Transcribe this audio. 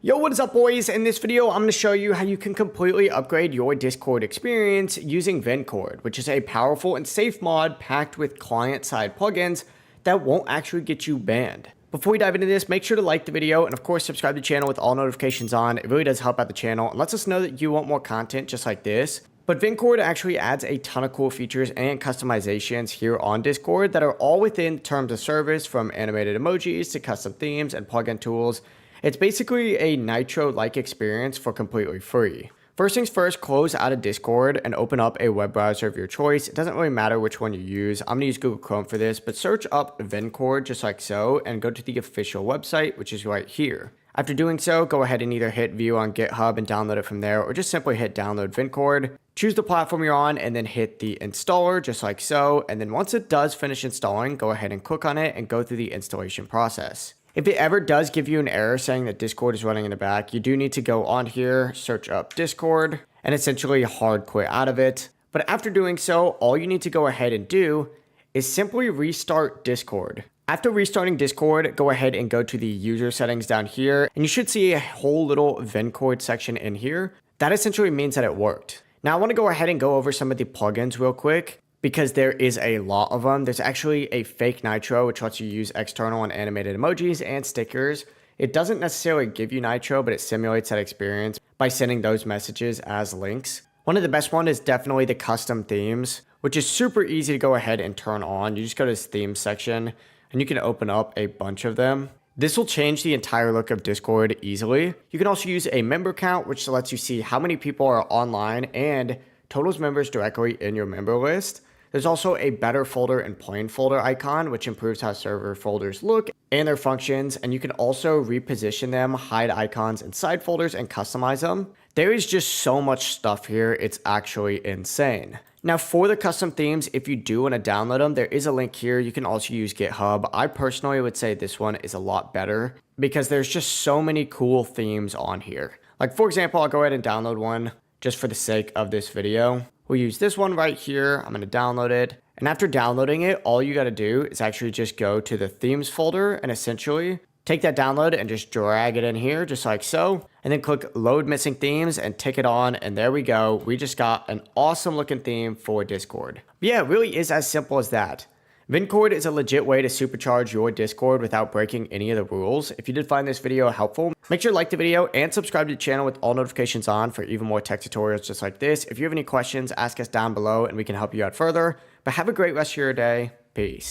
Yo, what is up boys? In this video, I'm going to show you how you can completely upgrade your Discord experience using Vencord, which is a powerful and safe mod packed with client-side plugins that won't actually get you banned. Before we dive into this, make sure to like the video and of course subscribe to the channel with all notifications on. It really does help out the channel and lets us know that you want more content just like this. But Vencord actually adds a ton of cool features and customizations here on Discord that are all within terms of service, from animated emojis to custom themes and plugin tools. It's basically a Nitro-like experience for completely free. First things first, close out of Discord and open up a web browser of your choice. It doesn't really matter which one you use. I'm gonna use Google Chrome for this, but search up Vencord just like so and go to the official website, which is right here. After doing so, go ahead and either hit view on GitHub and download it from there, or just simply hit download Vencord. Choose the platform you're on and then hit the installer just like so. And then once it does finish installing, go ahead and click on it and go through the installation process. If it ever does give you an error saying that Discord is running in the back, you do need to go on here, search up Discord, and essentially hard quit out of it. But after doing so, all you need to go ahead and do is simply restart Discord. After restarting Discord, go ahead and go to the user settings down here, and you should see a whole little Vencord section in here. That essentially means that it worked. Now I want to go ahead and go over some of the plugins real quick, because there is a lot of them. There's actually a fake Nitro, which lets you use external and animated emojis and stickers. It doesn't necessarily give you Nitro, but it simulates that experience by sending those messages as links. One of the best ones is definitely the custom themes, which is super easy to go ahead and turn on. You just go to this theme section and you can open up a bunch of them. This will change the entire look of Discord easily. You can also use a member count, which lets you see how many people are online and totals members directly in your member list. There's also a better folder and plain folder icon, which improves how server folders look and their functions. And you can also reposition them, hide icons inside folders, and customize them. There is just so much stuff here. It's actually insane. Now for the custom themes, if you do want to download them, there is a link here. You can also use GitHub. I personally would say this one is a lot better because there's just so many cool themes on here. Like for example, I'll go ahead and download one just for the sake of this video. We'll use this one right here. I'm going to download it. And after downloading it, all you got to do is actually just go to the themes folder and essentially take that download and just drag it in here just like so. And then click load missing themes and tick it on. And there we go. We just got an awesome looking theme for Discord. But yeah, it really is as simple as that. Vencord is a legit way to supercharge your Discord without breaking any of the rules. If you did find this video helpful, make sure to like the video and subscribe to the channel with all notifications on for even more tech tutorials just like this. If you have any questions, ask us down below and we can help you out further. But have a great rest of your day. Peace.